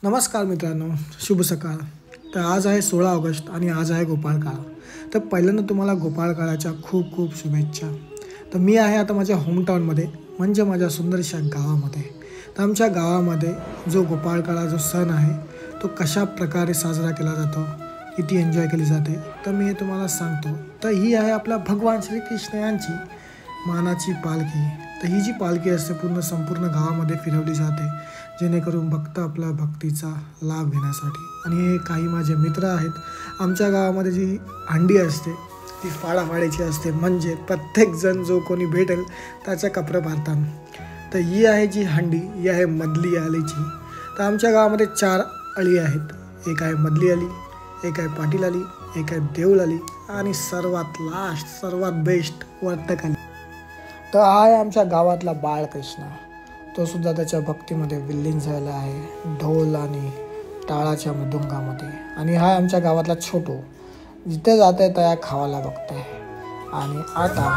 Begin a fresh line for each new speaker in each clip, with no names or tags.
नमस्कार मित्रांनो, शुभ सकाळ. तर आज आहे 16 ऑगस्ट आणि आज आहे गोपाळकाळ. तर पहिल्यांदा तुम्हाला गोपाळकाळाच्या खूप खूप शुभेच्छा. तर मी आहे आता माझ्या होमटाऊनमध्ये म्हणजे माझ्या सुंदरशा गावामध्ये. तर आमच्या गावामध्ये जो गोपाळकाळा जो सण आहे तो कशा प्रकारे साजरा केला जातो, किती एन्जॉय केली जाते, तर मी हे तुम्हाला सांगतो. तर ही आहे आपल्या भगवान श्रीकृष्ण यांची मानाची पालखी. तर ही जी पालखी असते संपूर्ण गावामध्ये फिरवली जाते जेणेकरून भक्त आपल्या भक्तीचा लाभ घेण्यासाठी. आणि हे काही माझे मित्र आहेत. आमच्या गावामध्ये जी हंडी असते ती फाडाफाडीची असते, म्हणजे प्रत्येकजण जो कोणी भेटेल त्याच्या कपडे भरतात. तर ही आहे जी हंडी, ही आहे मधली अलीची. तर आमच्या गावामध्ये 4 अळी आहेत. एक आहे मधली अली, एक आहे पाटील अली, एक आहे देऊळ अली आणि सर्वात लास्ट सर्वात बेस्ट वर्तक अली. तर हा आहे आमच्या गावातला बाळकृष्ण. तो सुद्धा त्याच्या भक्तीमध्ये विलीन झालेला आहे, ढोल आणि टाळाच्या मृदुंगामध्ये. आणि हा आमच्या गावातला छोटू, जिथे जाते त्या खावायला बघते. आणि आता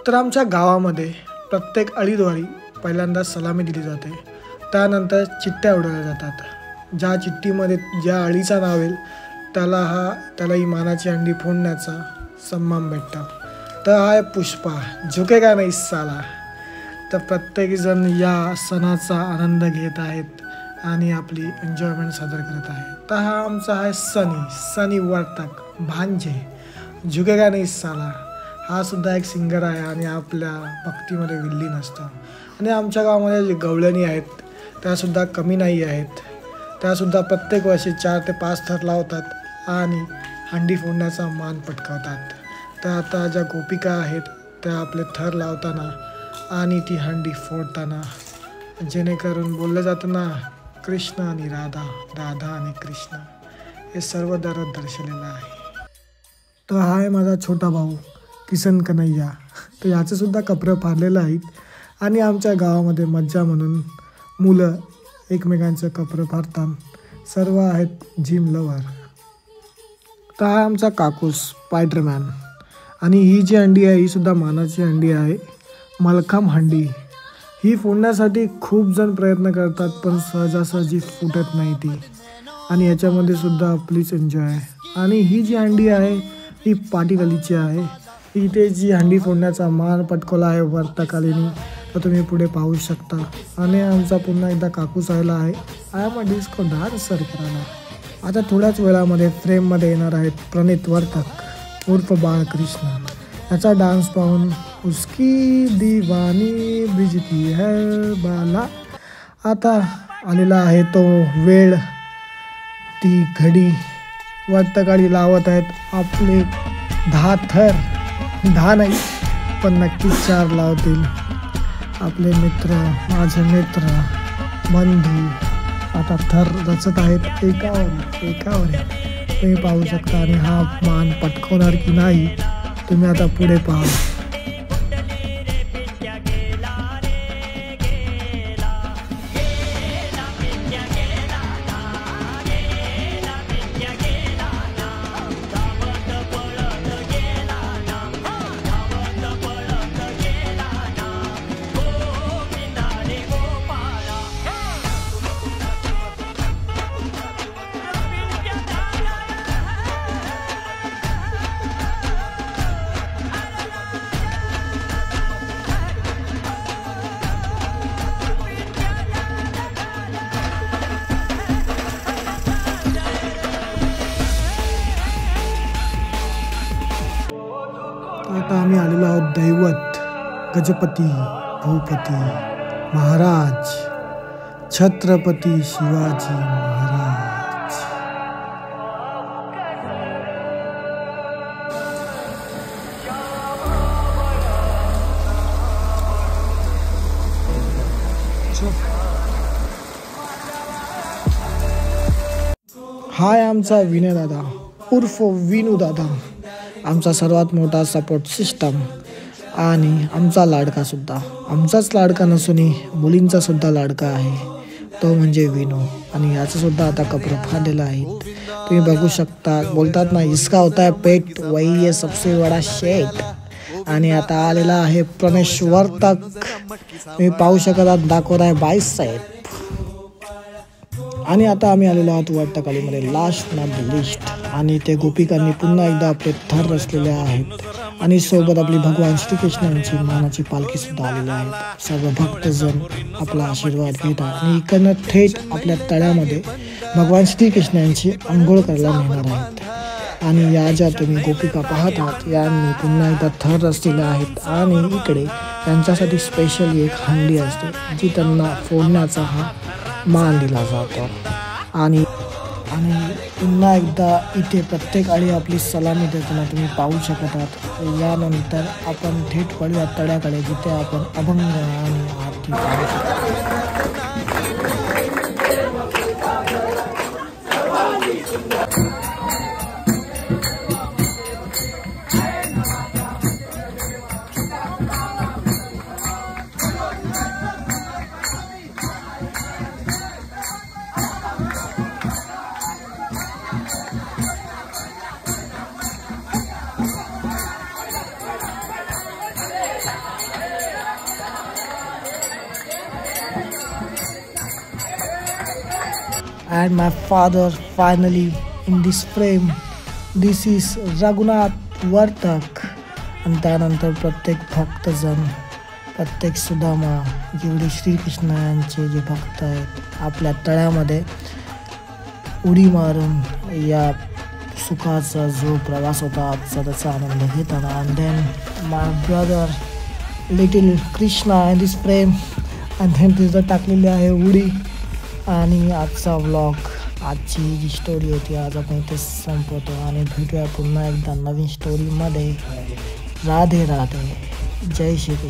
तर आमच्या गावामध्ये प्रत्येक अळीद्वारी पहिल्यांदा सलामी दिली जाते. त्यानंतर चिठ्ठ्या उडवल्या जातात. ज्या चिठ्ठीमध्ये ज्या अळीचं नाव येईल त्याला ही मानाची हंडी फोडण्याचा सन्मान भेटतो. तर हा आहे पुष्पा, झुकेगा नाही साला. तर प्रत्येकजण या सणाचा आनंद घेत आहेत आणि आपली एन्जॉयमेंट साजरा करत आहे. तर हा आमचा आहे सनी वर्तक भांजे, झुकेगा नाही साला. हा सुद्धा एक सिंगर आहे आणि आपल्या भक्तीमध्ये विलीन असतो. आणि आमच्या गावामध्ये जे गवळणी आहेत त्यासुद्धा कमी नाही आहेत. त्यासुद्धा प्रत्येक वर्षी 4 ते 5 थर लावतात आणि हंडी फोडण्याचा मान पटकावतात. तर आता ज्या गोपिका आहेत त्या आपले थर लावताना आणि ती हंडी फोडताना जेणेकरून बोललं जातं ना, कृष्ण आणि राधा, राधा आणि कृष्ण, हे सर्व दर्शवलेलं आहे. तर हा आहे माझा छोटा भाऊ किसन कन्हैया. तर याचंसुद्धा कपडे फाडलेलं आहेत. आणि आमच्या गावामध्ये मज्जा म्हणून मुलं एकमेकांचं कपडे फाडतात. सर्व आहेत जिम लवर. तर हा आमचा काकूस स्पायडरमॅन. आणि ही जी हंडी आहे ही सुद्धा मानाची हंडी आहे, मलखांब हंडी. ही फोडण्यासाठी खूप जण प्रयत्न करतात पण सहजासहजी फुटत नाही ती. आणि याच्यामध्ये सुद्धा आपलीच एन्जॉय आहे. आणि ही जी हंडी आहे ही पाटील अलीची आहे. इथे जी हंडी फोडण्याचा मान पटकवला आहे वर्तकालीनी, तर तुम्ही पुढे पाहू शकता. आणि आमचा पुन्हा एकदा काकूस आलेला आहे, I am a disco dancer करायला. आता थोड्याच वेळामध्ये फ्रेममध्ये येणार आहेत प्रणित वर्तक उर्फ बाळकृष्ण. याचा डान्स पाहून उसकी दीवानी भिजती है बाला. आता आलेला आहे तो वेळ, ती घडी. वर्तकाळी लावत आहेत आपले 10 थर, 10 नाही पण नक्कीच 4 लावतील आपले मित्र, माझे मित्र बंधू. आता थर रचत आहेत एकावर तुम्ही पाहू शकता. आणि हा मान पटकवणार की नाही तुम्ही आता पुढे पहा. आता आम्ही आलेलो आहोत दैवत गजपती भूपती महाराज छत्रपती शिवाजी महाराज. हाय आमचा विनय दादा उर्फ विनू दादा, आमचा सर्वात मोठा सपोर्ट सिस्टम आणि आमचा लाडकासुद्धा. आमचाच लाडका नसून मुलींचा सुद्धा लाडका आहे. तो म्हणजे विनो. आणि याचं सुद्धा आता कपडं फाडलेलं आहेत. तुम्ही बघू शकता, बोलतात ना इसका होता है पेट वही है सबसे बडा शेट. आणि आता आलेला आहे प्रमेश्वर तक. तुम्ही पाहू शकता दाखवत आहे बाईसाहेब. आणि आता आम्ही आलेलो आहोत वट्टकालीमध्ये लास्ट नॉट द लिस्ट. आणि ते गोपिकांनी पुन्हा एकदा आपले थर रचलेले आहेत. आणि सोबत आपली भगवान श्रीकृष्ण यांची मानाची पालखी सुद्धा आलेली आहे. सर्व भक्तजन आपला आशीर्वाद घेतात आणि इकडनं थेट आपल्या तळ्यामध्ये भगवान श्रीकृष्ण यांची आंघोळ करायला नेणार आहेत. आणि या ज्या तुम्ही गोपिका पाहत आहात यांनी पुन्हा एकदा थर रचलेले आहेत. आणि इकडे त्यांच्यासाठी स्पेशली एक हंडी असते जी त्यांना फोडण्याचा हा मान दिला जातो. आणि पुन्हा एकदा इथे प्रत्येक आळी आपली सलामी देताना तुम्ही पाहू शकत आहात. यानंतर आपण थेट वळूया तळ्याकडे जिथे आपण अभंग आणि आरती पाहू शकतो. And my father finally in this frame. This is Raghunath Vartak. आणि त्यानंतर प्रत्येक भक्तजन, प्रत्येक सुदामा, जेवढे श्रीकृष्ण यांचे जे भक्त आहेत आपल्या तळ्यामध्ये उडी मारून या सुखाचा जो प्रवास होता आजचा त्याचा आनंद घेताना. And then my brother little Krishna in this frame. And then तिथं टाकलेली आहे उडी. आणि आजचा व्लॉग, आजची जी स्टोरी होती आज आपण इथे संपवतो. आणि भेटूया पुन्हा एकदा नवीन स्टोरीमध्ये. राधे राधे. जय श्रीकृष्ण.